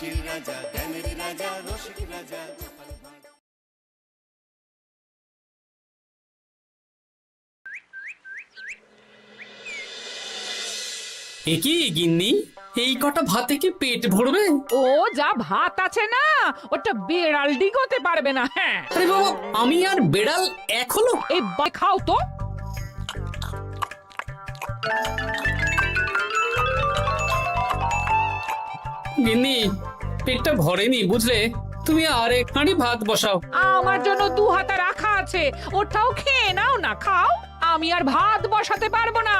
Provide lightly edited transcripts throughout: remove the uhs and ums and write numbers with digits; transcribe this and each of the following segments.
হাসির রাজা, জ্ঞানের রাজা, রসিক রাজা গোপাল ভাঁড়। কি গিন্নি, এই কটা ভাতে কি পেট ভরবে? ও যা ভাত আছে না, ওটা বেড়াল ডিগোতে পারবে না। হ্যাঁ, আরে বাবা, আমি আর বেড়াল এক হলো? এই খাও তো। গিন্নি, পেটটা ভরেনি বুঝলে, তুমি আর এক হাঁড়ি ভাত বসাও। আমার জন্য 2 হাতা রাখা আছে, ওটাও খেয়ে নাও না। খাও, আমি আর ভাত বসাতে পারবো না।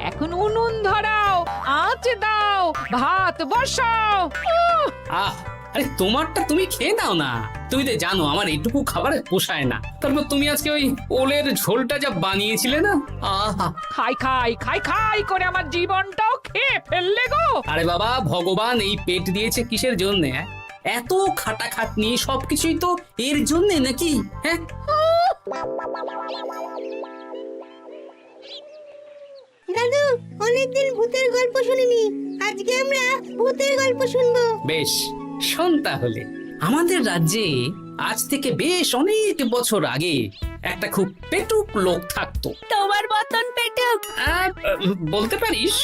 এখন উনুন ধরাও, আঁচ দাও, ভাত বসাও। আহ, আরে তোমারটা তুমি খেয়ে নাও না। তুমি তো জানো আমার এইটুকু খাবার পোষায় না। তারপর তুমি আজকে ওই ওলের ঝোলটা যা বানিয়েছিলে না, আহা। খাই খাই খাই খাই করে আমার জীবনটাও খেয়ে ফেললে গো। আরে বাবা, ভগবান এই পেট দিয়েছে কিসের জন্য? এত খাটাখাটনি, সবকিছুই তো এর জন্য নাকি? হ্যাঁ, দাদু, অনেকদিন ভূতের গল্প শুনিনি, আজকে আমরা ভূতের গল্প শুনবো। বেশ, শোন তাহলে। আমাদের রাজ্যে আজ থেকে বেশ অনেক বছর আগে একটা খুব পেটুক লোক থাকতো। তোমার মতন পেটুক? বলতে পারিস,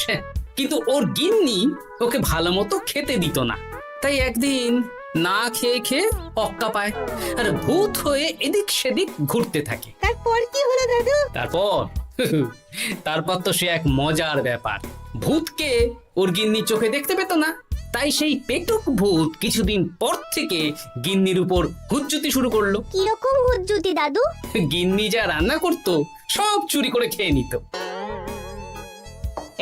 কিন্তু ওর গিন্নি ওকে ভালো মতো খেতে দিত না। তাই একদিন না খেয়ে খেয়ে অক্কা পায় আর ভূত হয়ে এদিক সেদিক ঘুরতে থাকে। তারপর কি হলো দাদু? তারপর তো সে এক মজার ব্যাপার। ভূতকে ওর গিন্নি চোখে দেখতে পেত না, তাই সেই পেটুক ভূত কিছুদিন পর থেকে গিন্নির উপর হুজ্জুতি শুরু করলো। কিরকম হুজ্জুতি দাদু? গিন্নি যা রান্না করতো সব চুরি করে খেয়ে নিত।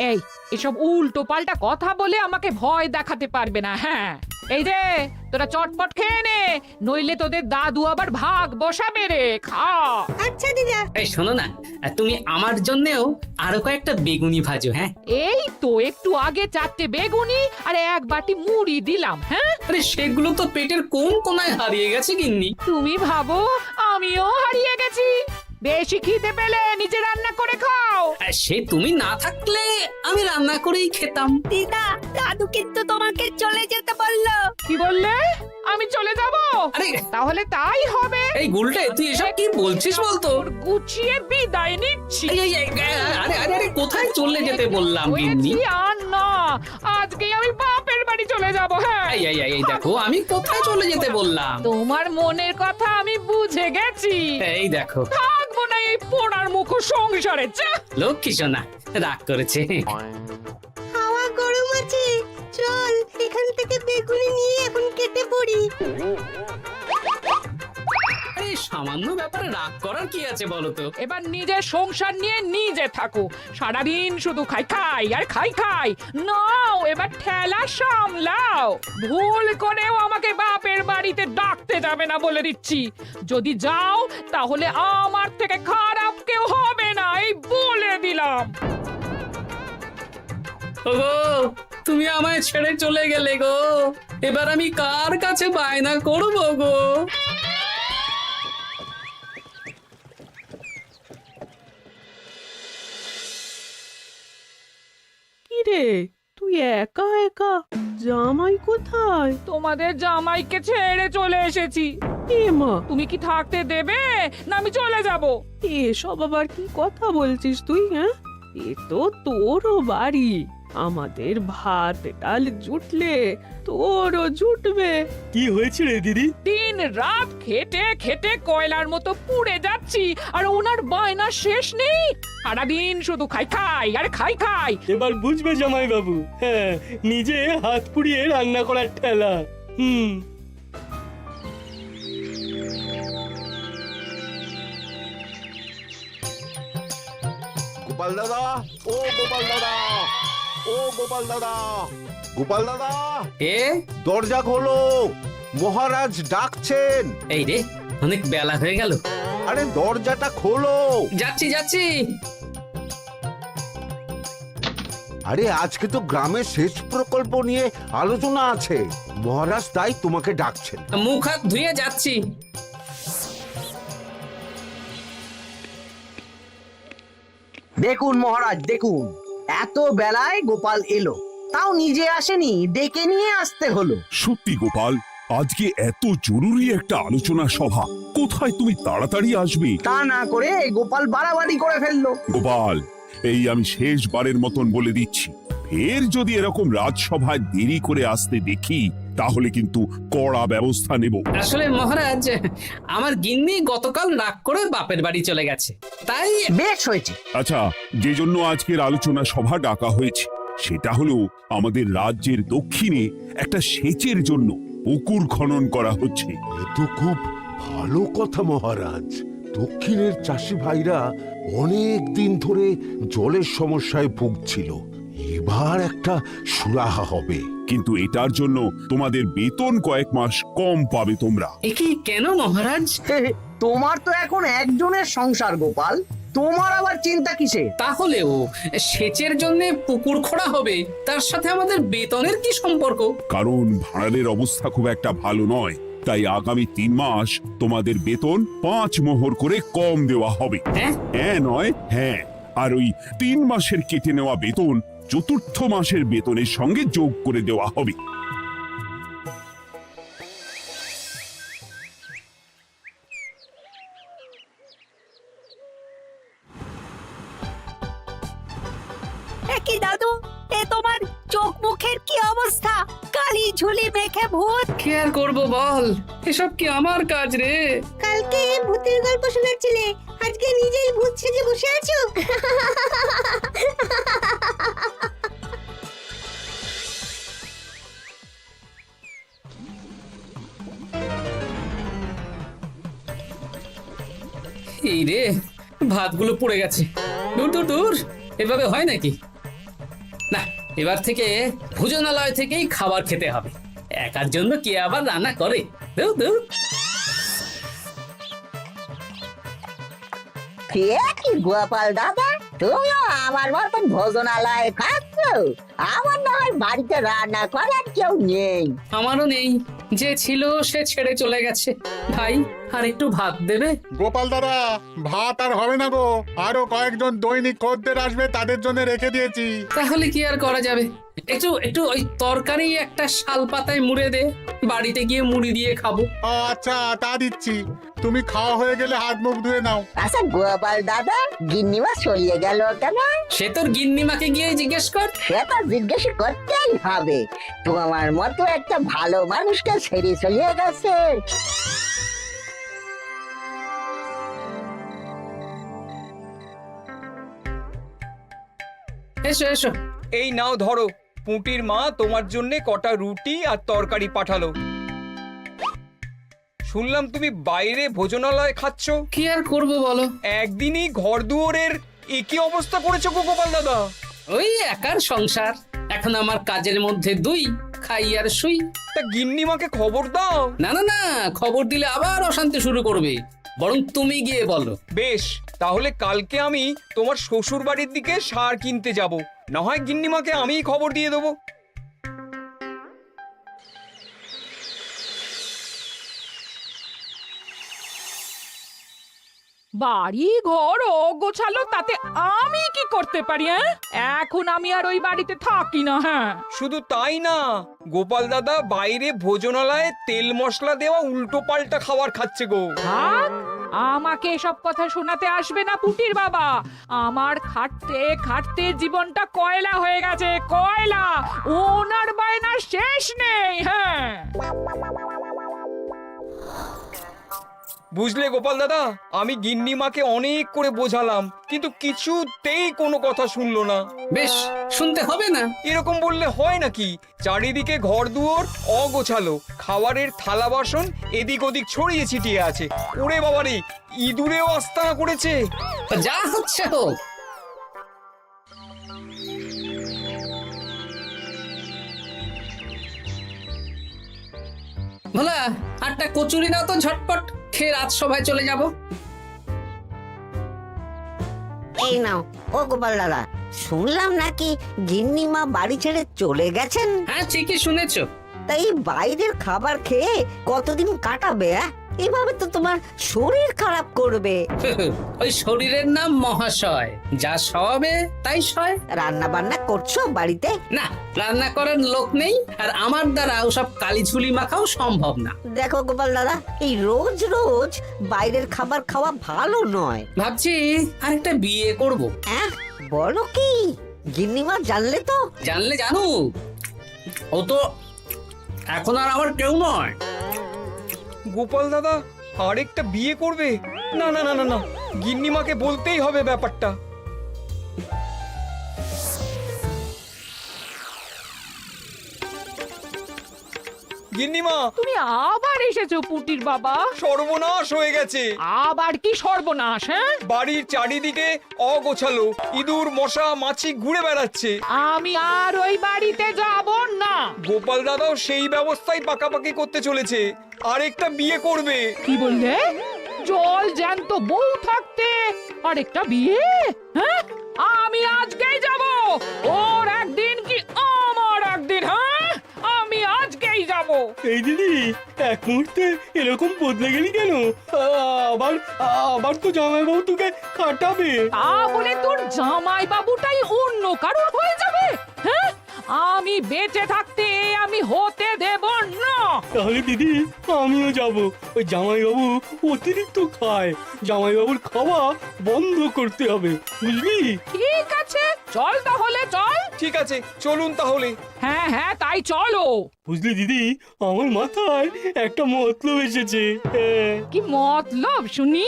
এই এসব উল্টো পাল্টা কথা বলে আমাকে ভয় দেখাতে পারবে না। হ্যাঁ, এই যে তোরা চটপট খেয়ে নে, নইলে তোদের দাদু আবার ভাগ বসাবে রে। খা। আচ্ছা দিদা। এই শোনো না, তুমি আমার জন্যেও আরো কয়েকটা বেগুনি ভাজো। হ্যাঁ, এই তো একটু আগে 4টে বেগুনি আর 1 বাটি মুড়ি দিলাম। হ্যাঁ, আরে সেগুলো তো পেটের কোন কোনায় হারিয়ে গেছে গিন্নি। তুমি ভাবো আমিও হারিয়ে গেছি? বেশি খিদে পেলে নিজে রান্না করে খাও। আর সে তুমি না থাকলে আমি রান্না করেই খেতাম। দিদা, দাদু কিন্তু তোমাকে চলে যেতে বললো। কি বললে? আমি চলে যাব? আরে তাহলে তাই হবে। এই গুলটে, তুই এসব কি বলছিস বলতো? গুছিয়ে বিদায় নিচ্ছি। আরে আরে আরে, কোথায় চলে যেতে বললাম গিন্নি? হয়েছি আর না, আজকেই আমি বাপের বাড়ি চলে যাব। হ্যাঁ, এই দেখো, আমি কোথায় চলে যেতে বললাম? তোমার মনের কথা আমি বুঝে গেছি। এই দেখো, থাকবো না এই পোড়ার মুখ সংসারে। যা। লক্ষ্মী সোনা রাগ করেছে। হাওয়া গরম আছে, চল এখান থেকে বেগুনি নিয়ে এখন কেটে পড়ি। এই সামান্য ব্যাপারে রাগ করার কি আছে বলো তো? এবার নিজের সংসার নিয়ে নিজে থাকো, সারাদিন শুধু খাই খাই আর খাই খাই। নাও এবার ঠেলা সামলাও। ভুল করেও আমাকে বাপের বাড়িতে ডাকতে যাবে না বলে দিচ্ছি। যদি যাও তাহলে আমার থেকে খারাপ কেউ হবে না, এই বলে দিলাম। ওগো, তুমি আমায় ছেড়ে চলে গেলে গো, এবার আমি কার কাছে বায়না করবো গো? কিরে, তুই একা একা? জামাই কোথায়? তোমাদের জামাইকে ছেড়ে চলে এসেছি। এ মা, তুমি কি থাকতে দেবে না আমি চলে যাব? এসব আবার কি কথা বলছিস তুই? হ্যাঁ, এ তো তোরও বাড়ি। আমাদের ভাত ডাল জুটলে তোরও জুটবে। কি হয়েছে রে দিদি? দিন রাত খেটে খেটে কয়লার মতো পুড়ে যাচ্ছি, আর ওনার বায়না শেষ নেই। সারাদিন শুধু খাই খাই আর খাই খাই। এবার বুঝবে জামাই বাবু। হ্যাঁ, নিজে হাত পুড়িয়ে রান্না করার ঠেলা। গোপাল দাদা, ও গোপাল দাদা, ও গোপাল দাদা, গোপাল দাদা, এ দরজা খোলো, মহারাজ ডাকছেন। এই রে, অনেক বেলা হয়ে গেল। আরে দরজাটা খোলো। যাচ্ছি যাচ্ছি। আরে আজকে তো গ্রামের সেচ প্রকল্প নিয়ে আলোচনা আছে, মহারাজ তাই তোমাকে ডাকছেন। মুখ হাত ধুয়ে যাচ্ছি। দেখুন মহারাজ, দেখুন, এত বেলায় গোপাল এলো। তাও নিজে আসেনি, ডেকে নিয়ে আসতে হলো। সত্যি গোপাল, আজকে এত জরুরি একটা আলোচনা সভা, কোথায় তুমি তাড়াতাড়ি আসবে? তা না করে গোপাল বাড়াবাড়ি করে ফেললো। গোপাল, এই আমি শেষবারের মতন বলে দিচ্ছি, ফের যদি এরকম রাজসভায় দেরি করে আসতে দেখি তাহলে কিন্তু কড়া ব্যবস্থা নেব। আসলে মহারাজ, আমার গিন্নি গতকাল রাগ করে বাপের বাড়ি চলে গেছে, তাই। বেশ হয়েছে। আচ্ছা, যে জন্য আজকের আলোচনা সভা ডাকা হয়েছে সেটা হলো আমাদের রাজ্যের দক্ষিণে একটা সেচের জন্য পুকুর খনন করা হচ্ছে। এ তো খুব ভালো কথা মহারাজ। দক্ষিণের চাষি ভাইরা অনেক দিন ধরে জলের সমস্যায় ভুগছিল, এবার একটা সুরাহা হবে। কিন্তু এটার জন্য তোমাদের বেতন কয়েক মাস কম পাবে তোমরা। এ কি কেন মহারাজ? তোমার তো এখন একজনের সংসার গোপাল, তোমার আবার চিন্তা কিসে? তাহলেও সেচের জন্য পুকুর খোঁড়া হবে, তার সাথে আমাদের বেতনের কি সম্পর্ক? কারণ ভাড়ারের অবস্থা খুব একটা ভালো নয়, তাই আগামী 3 মাস তোমাদের বেতন 5 মোহর করে কম দেওয়া হবে। হ্যাঁ? হ্যাঁ নয় হ্যাঁ। আর ওই 3 মাসের কেটে নেওয়া বেতন চতুর্থ মাসের বেতনের সঙ্গে যোগ করে দেওয়া হবে। কি দাদু, এ তোমার চোখ মুখের কি অবস্থা? কালি ঝুলি মেখে ভূত। কি আর করবো বল, এসব কি আমার কাজ রে? কালকে ভূতের গল্প শোনাচ্ছিলে, আজকে নিজেই ভূত সেজে বসে আছো। এই রে, ভাতগুলো পড়ে গেছে। দূর দূর দূর, এভাবে হয় নাকি? না, এবার থেকে ভোজনালয় থেকেই খাবার খেতে হবে। একার জন্য কে আবার রান্না করে? দূর দূর। কি গোপাল দাদা, তুমিও আমার মতন ভোজনালয়ে খাচ্ছ? আমার না হয় বাড়িতে রান্না করার কেউ নেই। আমারও নেই, যে ছিল সে ছেড়ে চলে গেছে। ভাই, আর একটু ভাত দেবে? গোপাল দাদা, ভাত আর হবে না গো, আরো কয়েকজন দৈনিক খদ্দের আসবে, তাদের জন্য রেখে দিয়েছি। তাহলে কি আর করা যাবে? একটু একটু ওই তরকারি একটা শাল পাতায় মুড়ে দে, বাড়িতে গিয়ে মুড়ি দিয়ে খাবো। আচ্ছা, তা দিচ্ছি। তুমি খাওয়া হয়ে গেলে হাত মুখ ধুয়ে নাও। আচ্ছা গোপাল দাদা, গিন্নিমা চলিয়ে গেল কেন? সে তোর গিন্নিমাকে গিয়ে জিজ্ঞেস কর। সে তো জিজ্ঞেস করতেই হবে, তোমার মতো একটা ভালো মানুষকে ছেড়ে চলিয়ে গেছে। এসো এসো। এই নাও ধরো, পুঁটির মা তোমার জন্য কটা রুটি আর তরকারি পাঠালো। শুনলাম তুমি বাইরে ভোজনালয় খাচ্ছ। কি আর করবো বলো, একদিনই ঘর দুয়ারের একই অবস্থা করেছো গো গোপাল দাদা। ওই একার সংসার, এখন আমার কাজের মধ্যে দুই, খাই আর শুই। তা গিন্নিমাকে খবর দাও। না না না, খবর দিলে আবার অশান্তি শুরু করবে, বরং তুমি গিয়ে বলো। বেশ, তাহলে কালকে আমি তোমার শ্বশুর বাড়ির দিকে সার কিনতে যাব, না হয় গিন্নিমাকে আমিই খবর দিয়ে দেবো। বাড়ি ঘর গোছালো, তাতে আমি কি করতে পারি? এখন আমি আর ওই বাড়িতে থাকি না। হ্যাঁ, শুধু তাই না, গোপাল দাদা বাইরে ভোজনালয়ে তেল মশলা দেওয়া উল্টো পাল্টা খাবার খাচ্ছে গো। থাক, আমাকে এসব কথা শোনাতে আসবে না পুটির বাবা। আমার খাটতে খাটতে জীবনটা কয়লা হয়ে গেছে, কয়লা। ওনার বায়নার শেষ নেই। হ্যাঁ, বুঝলে গোপাল দাদা, আমি গিন্নিমাকে অনেক করে বোঝালাম, কিন্তু কিছুতেই কোনো কথা শুনলো না। বেশ, শুনতে হবে না। এরকম বললে হয় নাকি? চারিদিকে ঘর দুয়ার অগোছালো, খাবারের থালা বাসন এদিক ওদিক ছড়িয়ে ছিটিয়ে আছে। ওরে বাবারে, ইঁদুরেও আস্তানা করেছে। যা হচ্ছে হোক। ভোলা, আটটা কচুরি দাও তো ঝটপট, খেয়ে রাজসভায় চলে যাব। এই নাও। ও গোপাল দাদা, শুনলাম নাকি গিন্নিমা বাড়ি ছেড়ে চলে গেছেন? হ্যাঁ, ঠিকই শুনেছো। তাই বাইরের খাবার খেয়ে কতদিন কাটাবে? এভাবে তো তোমার শরীর খারাপ করবে। ওই শরীরের নাম মহাশয়, যা সবে তাই সয়। রান্না বান্না করছো বাড়িতে? না, রান্না করার লোক নেই, আর আমার দ্বারা ওসব কালিঝুলি মাখাও সম্ভব না। দেখো গোপাল দাদা, এই রোজ রোজ বাইরের খাবার খাওয়া ভালো নয়। ভাবছি আরেকটা বিয়ে করব। হ্যাঁ, বলো কি? গিন্নিমা জানলে তো? জানলে জানুক, ও তো এখন আর আমার কেউ নয়। গোপাল দাদা আরেকটা বিয়ে করবে? না না না না না, গিন্নিমাকে বলতেই হবে ব্যাপারটা। গিন্নিমা, তুমি আবার এসেছো পুটির বাবা। সর্বনাশ হয়ে গেছে। আবার কি সর্বনাশ? হ্যাঁ, বাড়ির চারিদিকে অগোছালো, ইঁদুর মশা মাছি ঘুরে বেড়াচ্ছে। আমি আর ওই বাড়িতে যাব না। গোপাল দাদাও সেই ব্যবস্থাই পাকাপাকি করতে চলেছে, আরেকটা বিয়ে করবে। কি বললে? জল জ্যান্ত বউ থাকতে আরেকটা বিয়ে? হ্যাঁ, আমি আজকেই যাব। ওর একদিন কি আমার একদিন? হ্যাঁ, আমি আজকেই যাব। এই দিদি, এক মুহূর্তে এরকম বদলে গেলি কেন? আবার আবার তো জামাইবাবু তোকে কাটাবে। তা বলে তোর জামাই বাবুটাই অন্য কারোর হয়ে যাবে? হ্যাঁ, আমি বেঁচে থাকতে আমি হতে দেব না। তাহলে দিদি আমিও যাব। ওই জামাইবাবু অতিরিক্ত খায়, জামাইবাবুর খাওয়া বন্ধ করতে হবে, বুঝলি? ঠিক আছে, চল তাহলে চল। ঠিক আছে, চলুন তাহলে। হ্যাঁ হ্যাঁ, তাই চলো। বুঝলি দিদি, আমার মাথায় একটা মতলব এসেছে। হ্যাঁ। কি মতলব শুনি?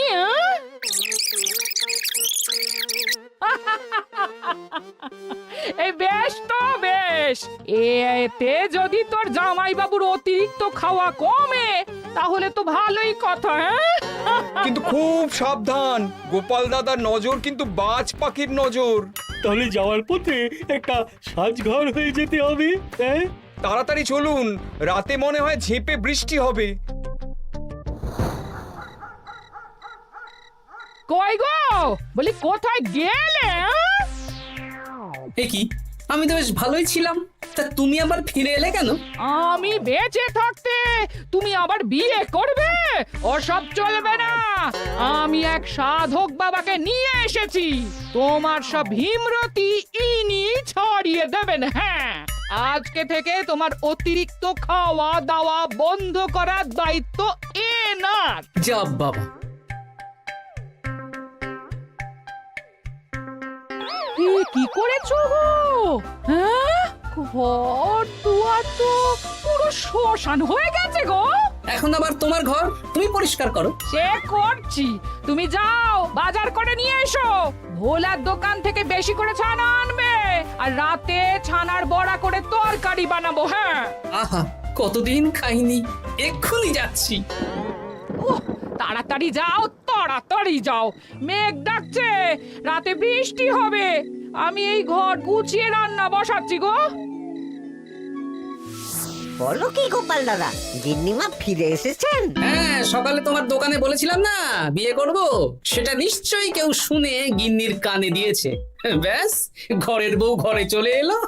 এই বেশ তো বেশ, এতে যদি তোর জামাই বাবুর অতিরিক্ত খাওয়া কমে তাহলে তো ভালোই কথা। হ্যাঁ, কিন্তু খুব সাবধান, গোপাল দাদার নজর কিন্তু বাজ পাখির নজর। তাহলে যাওয়ার পথে একটা সাজঘর হয়ে যেতে হবে। হ্যাঁ, তাড়াতাড়ি চলুন, রাতে মনে হয় ঝেঁপে বৃষ্টি হবে। কই গো, বলি কোথায় গেলে? এ কি, আমি তো বেশ ভালোই ছিলাম, তা তুমি আবার ফিরে এলে কেন? আমি বেঁচে থাকতে তুমি আবার বিয়ে করবে? ওসব চলবে না। আমি এক সাধক বাবাকে নিয়ে এসেছি, তোমার সব ভীমরতি ইনি ছড়িয়ে দেবেন। হ্যাঁ, আজকে থেকে তোমার অতিরিক্ত খাওয়া দাওয়া বন্ধ করার দায়িত্ব এনার। যাব বাবা। কি করেছো গো? হ্যাঁ, ঘর দুয়ার তো পুরো শ্মশান হয়ে গেছে গো। এখন আবার তোমার ঘর তুমি পরিষ্কার করো। সে করছি, তুমি যাও বাজার করে নিয়ে এসো। ভোলার দোকান থেকে বেশি করে ছানা আনবে, আর রাতে ছানার বড়া করে তরকারি বানাবো। হ্যাঁ, আহা, কতদিন খাইনি, এক্ষুনি যাচ্ছি। তাড়াতাড়ি যাও, তাড়াতাড়ি যাও। মেঘ ডাকছে, রাতে বৃষ্টি হবে। আমি এই ঘর গুছিয়ে রান্না বসাচ্ছি গো। বলো কি গোপাল দাদা, গিন্নিমা ফিরে এসেছেন? হ্যাঁ, সকালে তোমার দোকানে বলেছিলাম না বিয়ে করব, সেটা নিশ্চয়ই কেউ শুনে গিন্নির কানে দিয়েছে। ব্যাস, ঘরের বউ ঘরে চলে এলো।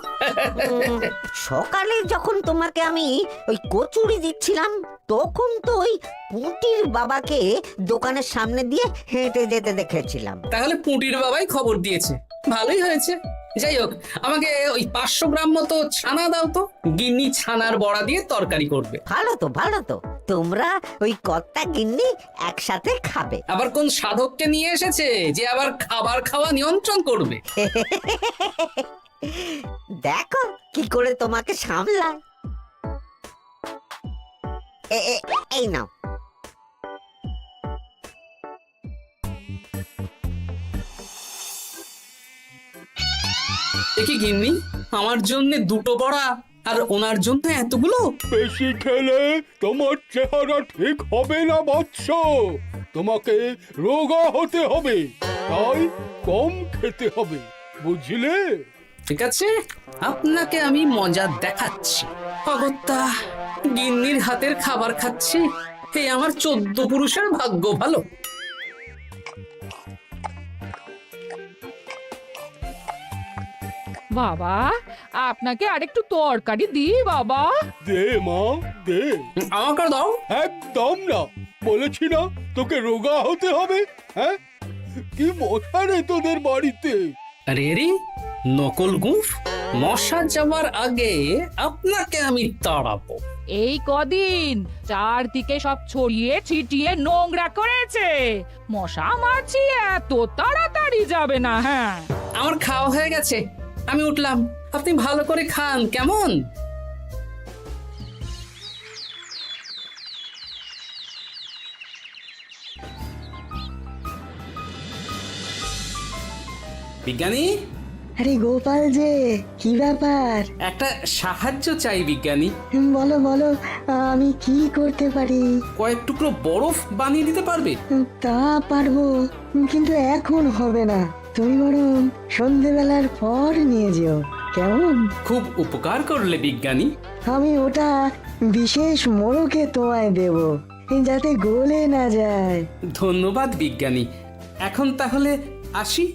সকালে যখন তোমাকে আমি ওই কচুরি দিচ্ছিলাম, তখন তো ওই পুঁটির বাবাকে দোকানের সামনে দিয়ে হেঁটে যেতে দেখেছিলাম। তাহলে পুঁটির বাবাই খবর দিয়েছে, ভালোই হয়েছে। যাই হোক, আমাকে ওই 500 গ্রাম মতো ছানা দাও তো, গিন্নি ছানার বড়া দিয়ে তরকারি করবে। ভালো তো, ভালো তো, তোমরা ওই কর্তা গিন্নি একসাথে খাবে। আবার কোন সাধককে নিয়ে এসেছে যে আবার খাবার খাওয়া নিয়ন্ত্রণ করবে? দেখো কি করে তোমাকে সামলায়। এই নাও। দেখি গিন্নি, আমার জন্য দুটো বড়া আর ওনার জন্য এতগুলো? বেশি খেলে তোমার চেহারা ঠিক হবে না বৎস, তোমাকে রোগা হতে হবে, তাই কম খেতে হবে, বুঝলে? ঠিক আছে, আপনাকে আমি মজা দেখাচ্ছি। অগত্যা গিন্নির হাতের খাবার খাচ্ছি, এই আমার 14 পুরুষের ভাগ্য ভালো। বাবা আপনাকে আরেকটু তরকারি দিই বাবা। দে মা দে। আমাকে দাও। একদম না, বলেছি না তোকে রোগা হতে হবে। হ্যাঁ, কি মশা রে তোদের বাড়িতে। আরে রে, নকল গুফ, মশা যাওয়ার আগে আপনাকে আমি তাড়াবো। এই কদিন চারদিকে সব ছড়িয়ে ছিটিয়ে নোংরা করেছে, মশা মাছি এত তাড়াতাড়ি যাবে না। হ্যাঁ, আমার খাওয়া হয়ে গেছে, আমি উঠলাম। আপনি ভালো করে খান কেমন? বিজ্ঞানী, আরে গোপাল যে, কি ব্যাপার? একটা সাহায্য চাই বিজ্ঞানী। বলো বলো, আমি কি করতে পারি? কয়েক টুকরো বরফ বানিয়ে দিতে পারবে? তা পারবো, কিন্তু এখন হবে না। তুমি বরং সন্ধেবেলার পর নিয়ে যেও, কেমন? খুব উপকার করলে বিজ্ঞানী। আমি ওটা বিশেষ মোড়কে তোমায় দেব, যাতে গলে না যায়। ধন্যবাদ বিজ্ঞানী, এখন তাহলে আসি।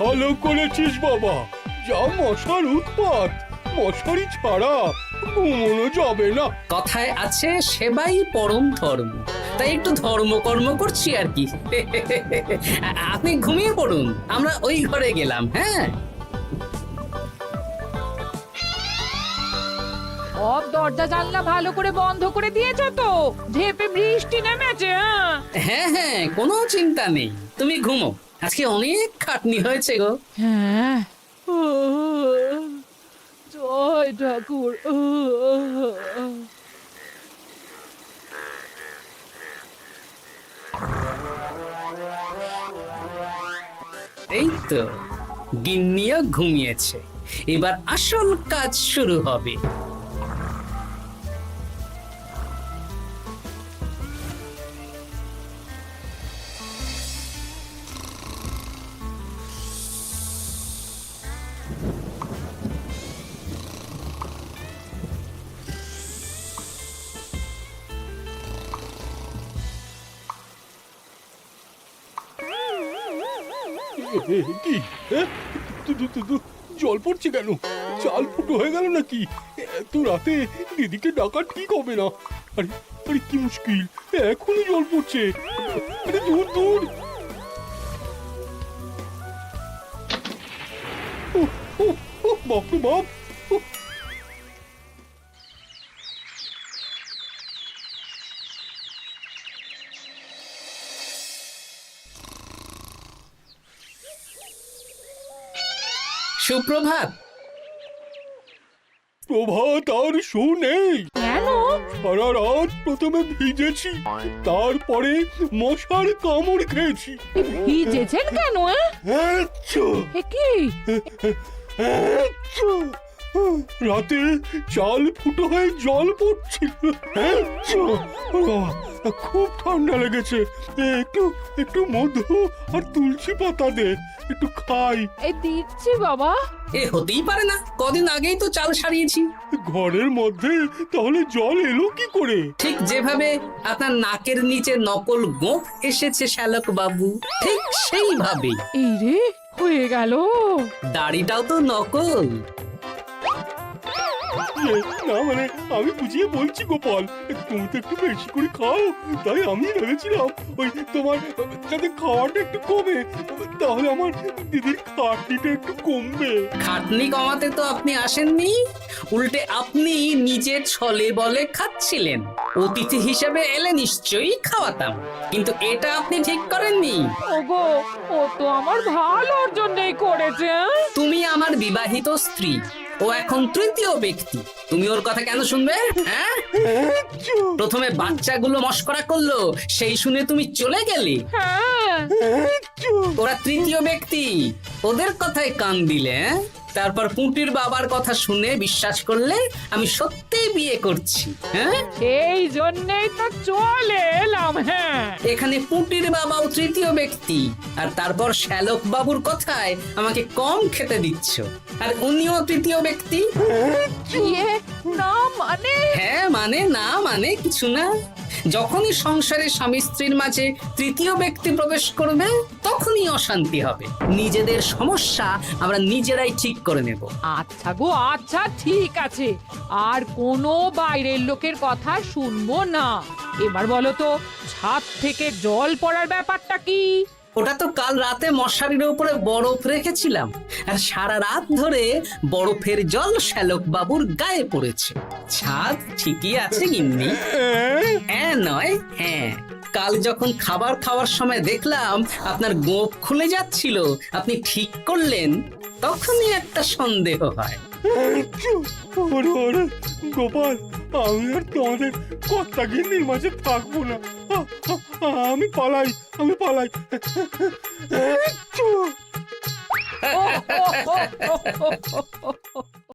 ভালো করেছিস বাবা, যা মশার উৎপাত, মশারি ছাড়া ঘুমোনো যাবে না। কথায় আছে সেবাই পরম ধর্ম, তাই একটু ধর্মকর্ম করছি আর কি। আপনি ঘুমিয়ে পড়ুন, আমরা ওই ঘরে গেলাম। হ্যাঁ, সব দরজা জানলা ভালো করে বন্ধ করে দিয়েছো তো? ঝেপে বৃষ্টি নেমেছে। হ্যাঁ হ্যাঁ, কোনো চিন্তা নেই, তুমি ঘুমো। আজকে অনেক খাটনি হয়েছে গো। হ্যাঁ, জয় ঠাকুর। এই তো গিন্নিও ঘুমিয়েছে, এবার আসল কাজ শুরু হবে। কি জল পড়ছে কেন? চাল ফুটো হয়ে গেল নাকি? এত রাতে দিদিকে ডাকা ঠিক হবে না। আরে আরে কি মুশকিল, এখনই জল পড়ছে। আরে দূর দূর। বাপরে বাপ। সুপ্রভাত। প্রভাত আর শু নেই। কেন? সারা রাত প্রথমে ভিজেছি, তারপরে মশার কামড় খেয়েছি। ভিজেছেন কেন? কি রাতে চাল ফুটো হয়ে জল পড়ছিল। খুব ঠান্ডা লেগেছে। একটু একটু মধু আর তুলসী পাতা দে, একটু খাই। এই দিচ্ছি বাবা। এ হতেই পারে না, কদিন আগেই তো চাল সারিয়েছি। ঘরের মধ্যে তাহলে জল এলো কি করে? ঠিক যেভাবে আপনার নাকের নিচে নকল গোঁফ এসেছে শ্যালক বাবু, ঠিক সেইভাবেই। এই রে, হয়ে গেল। দাড়িটাও তো নকল। না মানে আমি বুঝিয়ে বলছি গোপাল, তুমি তো একটু বেশি করে খাও, তাই আমি ভেবেছিলাম ওই তোমার যাতে খাওয়াটা একটু কমে, তাহলে আমার দিদির খাটনিটা একটু কমবে। খাটনি কমাতে তো আপনি আসেননি, উল্টে আপনি নিজে ছলে বলে খাচ্ছিলেন। অতিথি হিসেবে এলে নিশ্চয়ই খাওয়াতাম, কিন্তু এটা আপনি ঠিক করেননি। ওগো, ও তো আমার ভালোর জন্যই করেছে। তুমি আমার বিবাহিত স্ত্রী, ও এখন তৃতীয় ব্যক্তি, তুমি ওর কথা কেন শুনবে? হ্যাঁ, প্রথমে বাচ্চাগুলো মস্করা করলো, সেই শুনে তুমি চলে গেলে। হ্যাঁ, ওরা তৃতীয় ব্যক্তি, ওদের কথায় কান দিলে তারপর পুঁটির বাবার কথা শুনে বিশ্বাস করলে আমি সত্যিই বিয়ে করছি। হ্যাঁ, সেই জন্যই তো চলে এলাম। হ্যাঁ, এখানে পুঁটির বাবাও তৃতীয় ব্যক্তি, আর তারপর শ্যালক বাবুর কথায় আমাকে কম খেতে দিচ্ছ, আর উনিও তৃতীয় ব্যক্তি। ইয়ে, না মানে? হ্যাঁ মানে না মানে কিছু না। যখনই সংসারে স্বামী স্ত্রীর মাঝে তৃতীয় ব্যক্তি প্রবেশ করবে তখনই অশান্তি হবে। নিজেদের সমস্যা আমরা নিজেরাই ঠিক করে নেব। আচ্ছা গো, আচ্ছা ঠিক আছে, আর কোনো বাইরের লোকের কথা শুনবো না। এবার বলো তো, ছাদ থেকে জল পড়ার ব্যাপারটা কি? ওটা তো কাল রাতে মশারির উপরে বরফ রেখেছিলাম, আর সারা রাত ধরে বরফের জল শ্যালক বাবুর গায়ে পড়েছে। ছাদ ঠিকই আছে গিন্নি। হ্যাঁ নয় হ্যাঁ, কাল যখন খাবার খাওয়ার সময় দেখলাম আপনার গোঁফ খুলে যাচ্ছিল, আপনি ঠিক করলেন, তখনই একটা সন্দেহ হয়। ওরে গোপাল, আমি আর তোমাদের কর্তা গিন্নির মাঝে থাকবো না। আমি পালাই।